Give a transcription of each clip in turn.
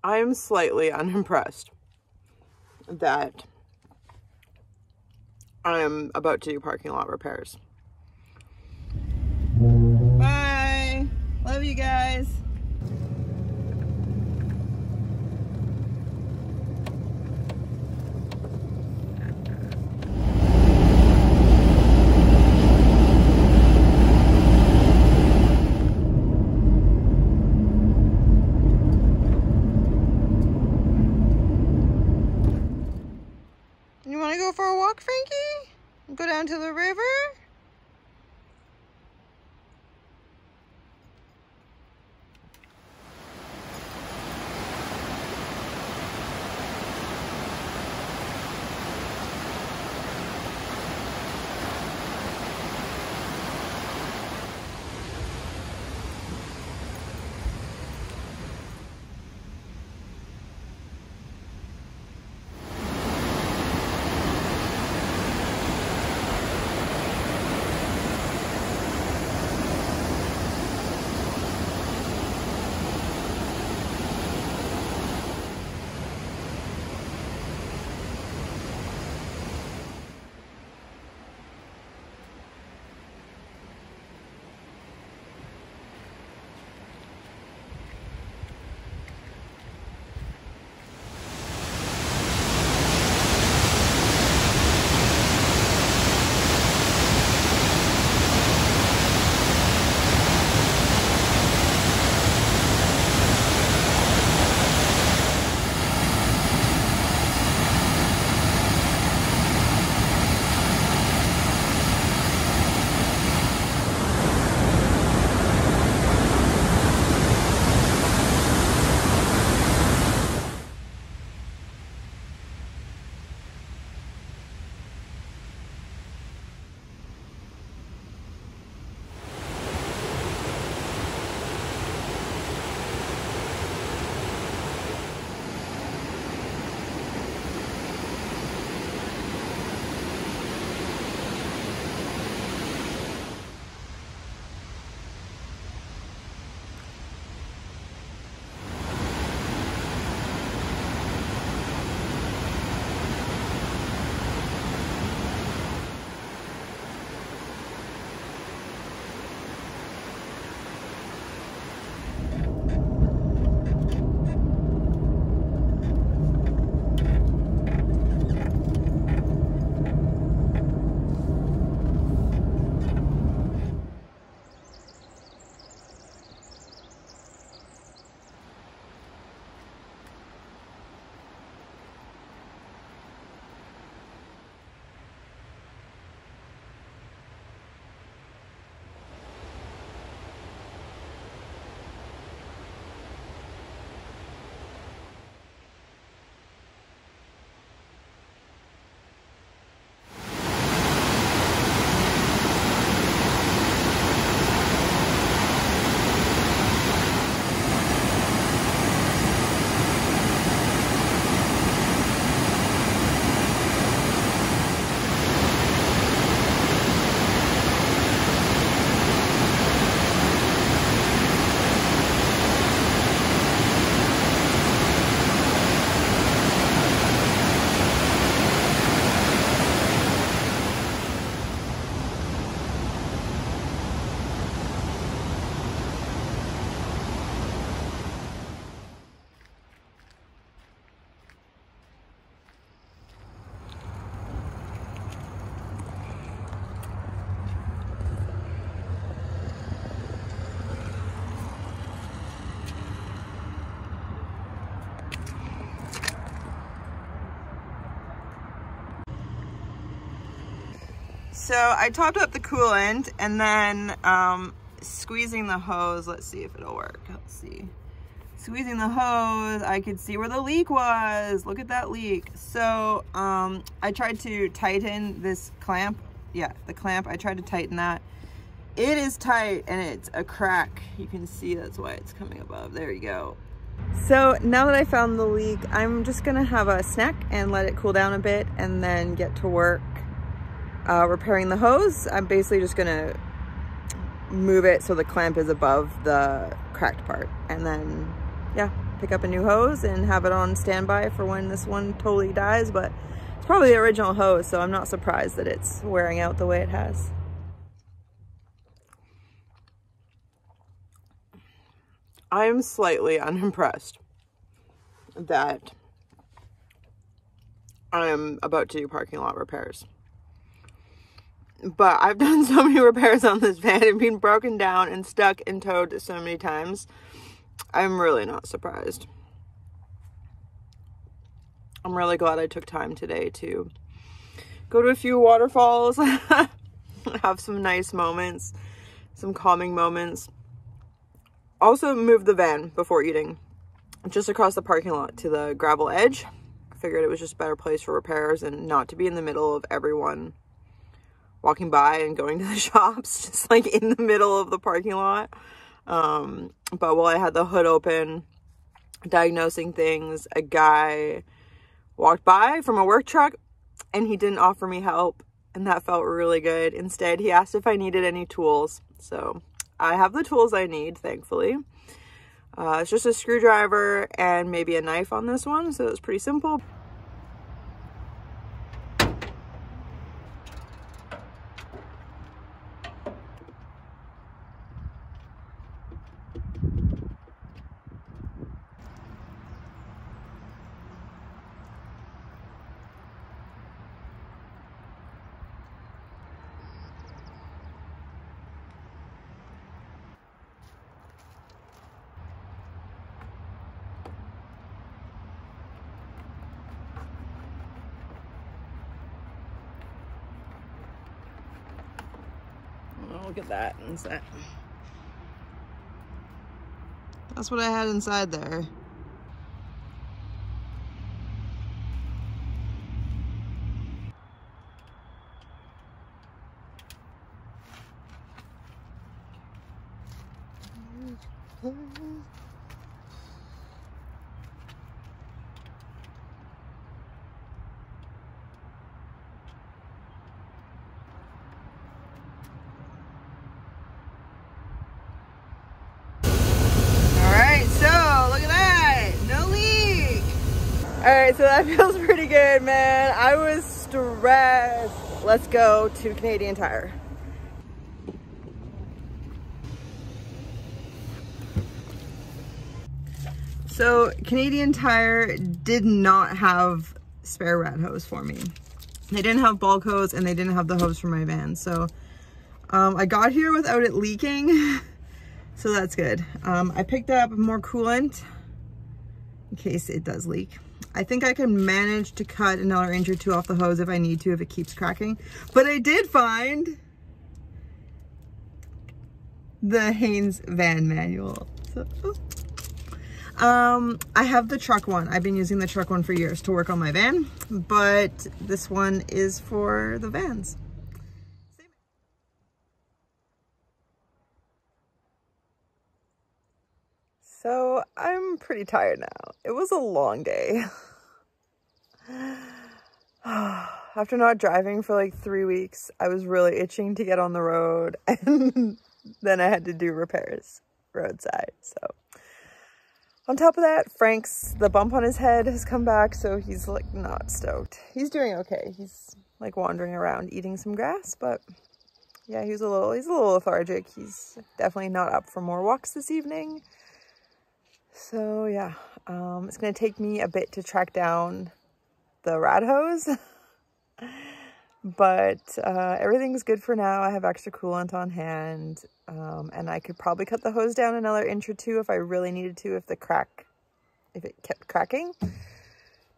I'm slightly unimpressed that I'm about to do parking lot repairs. Bye. Love you guys. You want to go for a walk, Frankie? Go down to the river? So I topped up the coolant and then squeezing the hose. Let's see if it'll work. Let's see. Squeezing the hose, I could see where the leak was. Look at that leak. So I tried to tighten this clamp. Yeah, the clamp, I tried to tighten that. It is tight and it's a crack. You can see that's why it's coming above. There you go. So now that I found the leak, I'm just gonna have a snack and let it cool down a bit and then get to work repairing the hose. I'm basically just gonna move it so the clamp is above the cracked part and then yeah, pick up a new hose and have it on standby for when this one totally dies. But it's probably the original hose, so I'm not surprised that it's wearing out the way it has. I am slightly unimpressed that I'm about to do parking lot repairs. But I've done so many repairs on this van and been broken down and stuck and towed so many times. I'm really not surprised. I'm really glad I took time today to go to a few waterfalls, have some nice moments, some calming moments. Also moved the van before eating just across the parking lot to the gravel edge. I figured it was just a better place for repairs and not to be in the middle of everyone walking by and going to the shops, just like in the middle of the parking lot. But while I had the hood open, diagnosing things, a guy walked by from a work truck and he didn't offer me help, and that felt really good. Instead, he asked if I needed any tools. So I have the tools I need, thankfully. It's just a screwdriver and maybe a knife on this one, so it's pretty simple. Oh, look at that inside. That's what I had inside there. Alright, so that feels pretty good, man. I was stressed. Let's go to Canadian Tire. So Canadian Tire did not have spare rat hose for me. They didn't have bulk hose and they didn't have the hose for my van. So I got here without it leaking. So that's good. I picked up more coolant in case it does leak. I think I can manage to cut another inch or two off the hose if I need to, if it keeps cracking. But I did find the Haynes van manual. So, I have the truck one. I've been using the truck one for years to work on my van, but this one is for the vans. So I'm pretty tired now. It was a long day. After not driving for like 3 weeks, I was really itching to get on the road, and then I had to do repairs roadside. So on top of that, the bump on his head has come back, so he's like not stoked. He's doing okay. He's like wandering around eating some grass, but yeah, he's a little lethargic. He's definitely not up for more walks this evening. So yeah, it's gonna take me a bit to track down the rat hose, but everything's good for now. I have extra coolant on hand, and I could probably cut the hose down another inch or two if I really needed to, if it kept cracking.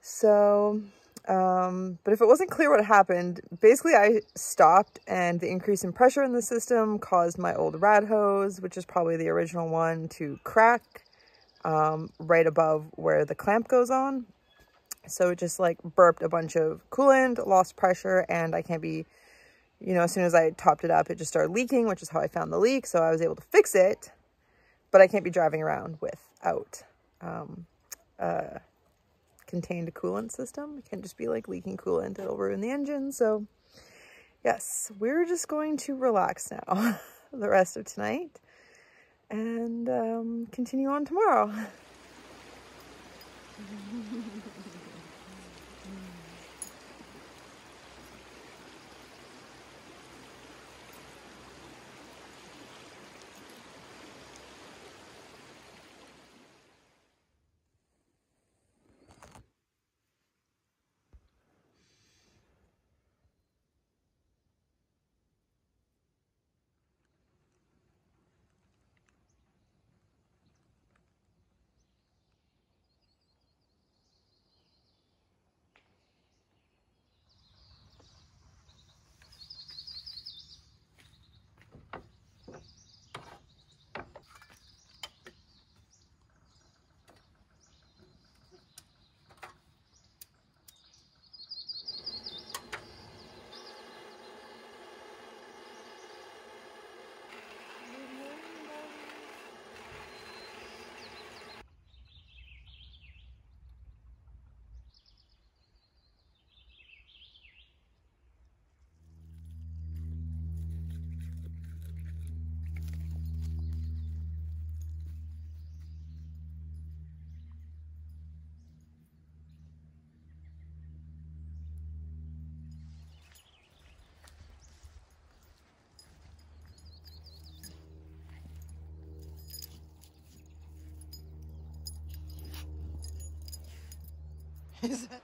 So but if it wasn't clear what happened, basically I stopped and the increase in pressure in the system caused my old rat hose, which is probably the original one, to crack right above where the clamp goes on. So it just like burped a bunch of coolant, lost pressure, and I can't be, as soon as I topped it up, it just started leaking, which is how I found the leak. So I was able to fix it, but I can't be driving around without contained coolant system. It can't just be like leaking coolant, it'll ruin the engine. So yes, we're just going to relax now the rest of tonight and continue on tomorrow. Is that?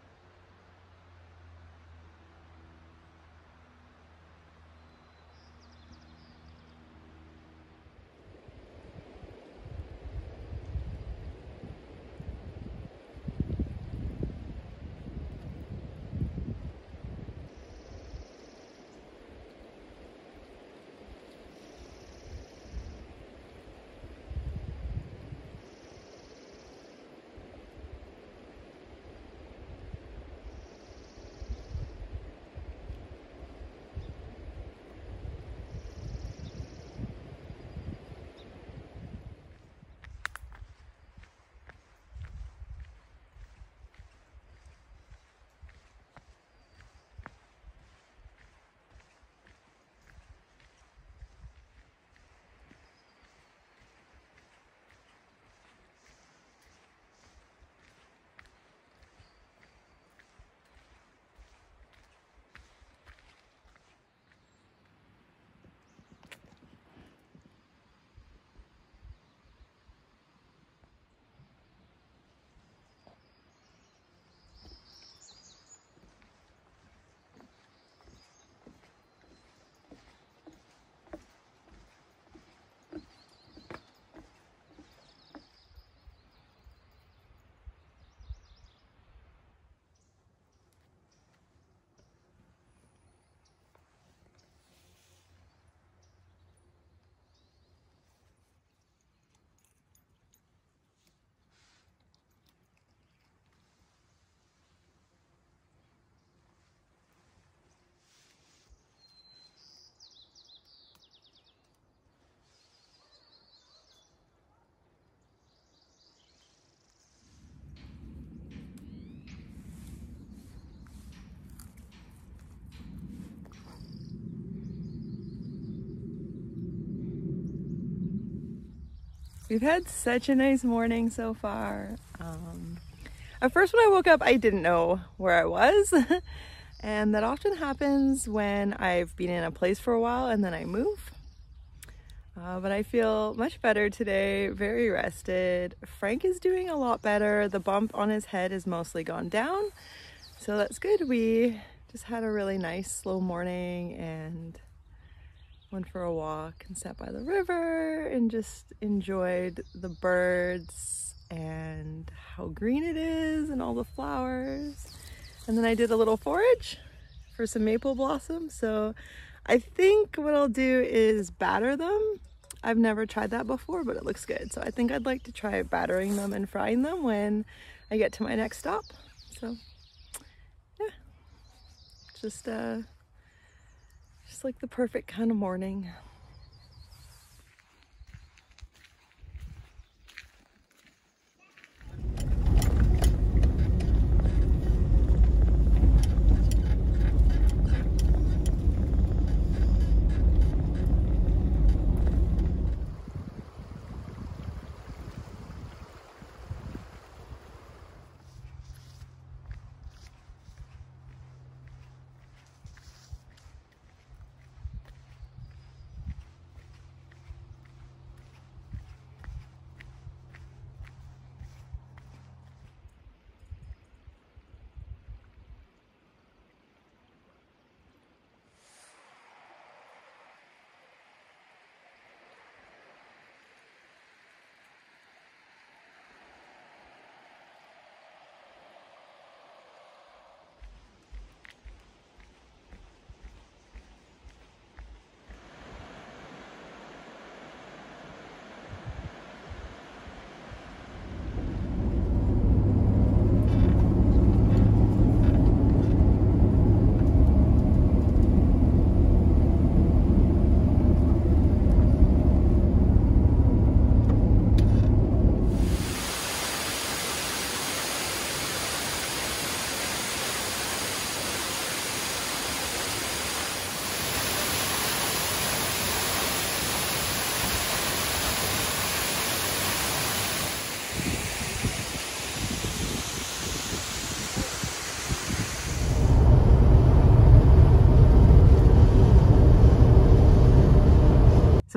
We've had such a nice morning so far. At first when I woke up, I didn't know where I was. And that often happens when I've been in a place for a while and then I move. But I feel much better today, very rested. Frank is doing a lot better. The bump on his head is mostly gone down. So that's good. We just had a really nice slow morning and went for a walk and sat by the river and just enjoyed the birds and how green it is and all the flowers. And then I did a little forage for some maple blossoms. So I think what I'll do is batter them. I've never tried that before, but it looks good. So I think I'd like to try battering them and frying them when I get to my next stop. So yeah, just like the perfect kind of morning.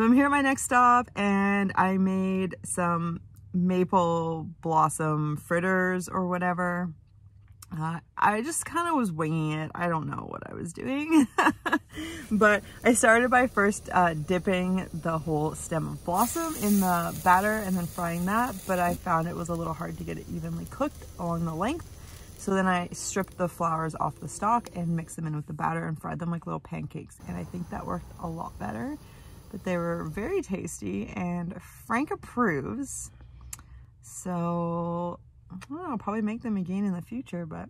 So I'm here at my next stop, and I made some maple blossom fritters or whatever. I just kind of was winging it. I don't know what I was doing. But I started by first dipping the whole stem of blossom in the batter and then frying that, but I found it was a little hard to get it evenly cooked along the length. So then I stripped the flowers off the stalk and mixed them in with the batter and fried them like little pancakes. And I think that worked a lot better, but they were very tasty and Frank approves. So I don't know, I'll probably make them again in the future, but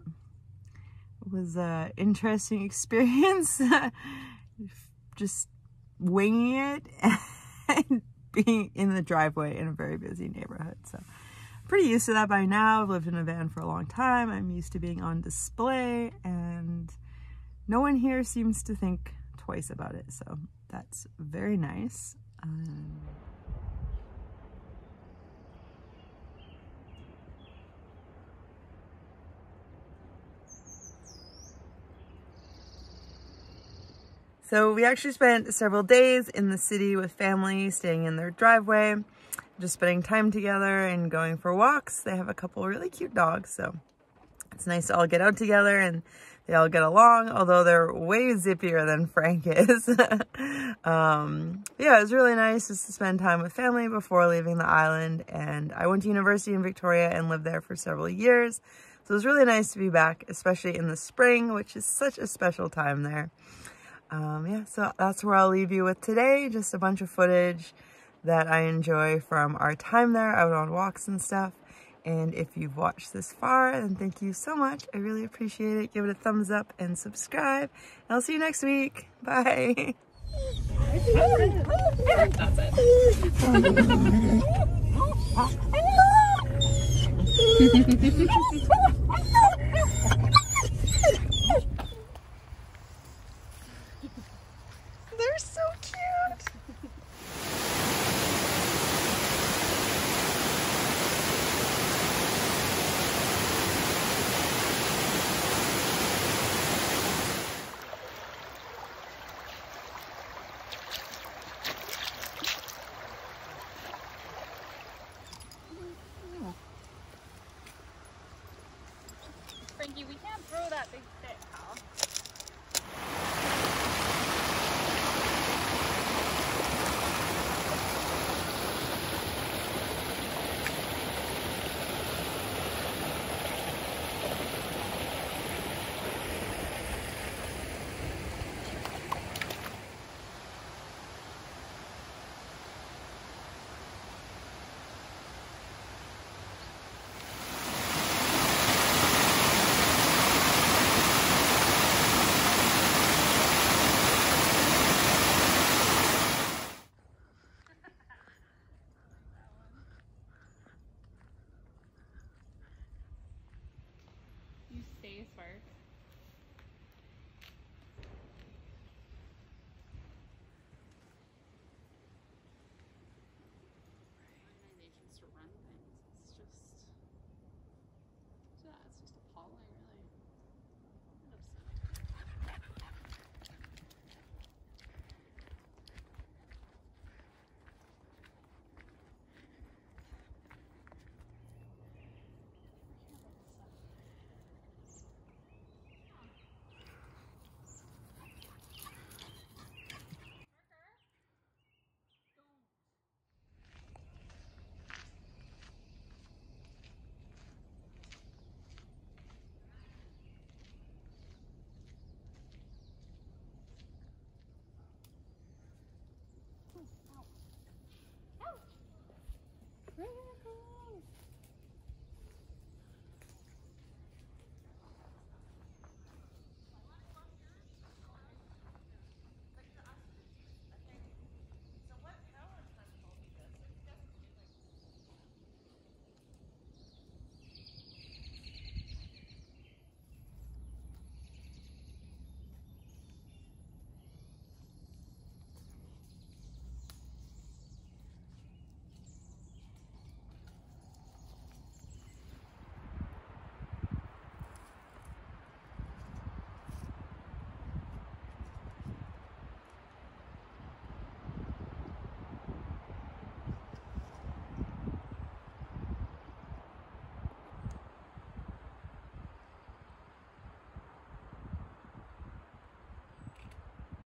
it was an interesting experience. Just winging it and being in the driveway in a very busy neighborhood. So I'm pretty used to that by now. I've lived in a van for a long time. I'm used to being on display, and no one here seems to think twice about it. So that's very nice. So we actually spent several days in the city with family, staying in their driveway, just spending time together and going for walks. They have a couple really cute dogs, so it's nice to all get out together and they all get along, although they're way zippier than Frank is. Yeah, it was really nice just to spend time with family before leaving the island. And I went to university in Victoria and lived there for several years. So it was really nice to be back, especially in the spring, which is such a special time there. Yeah, so that's where I'll leave you with today. Just a bunch of footage that I enjoy from our time there, out on walks and stuff. And if you've watched this far, then thank you so much. I really appreciate it. Give it a thumbs up and subscribe. And I'll see you next week. Bye. That's it. They're so cute. Frankie, we can't throw that big stick, pal. You stay, Sparks.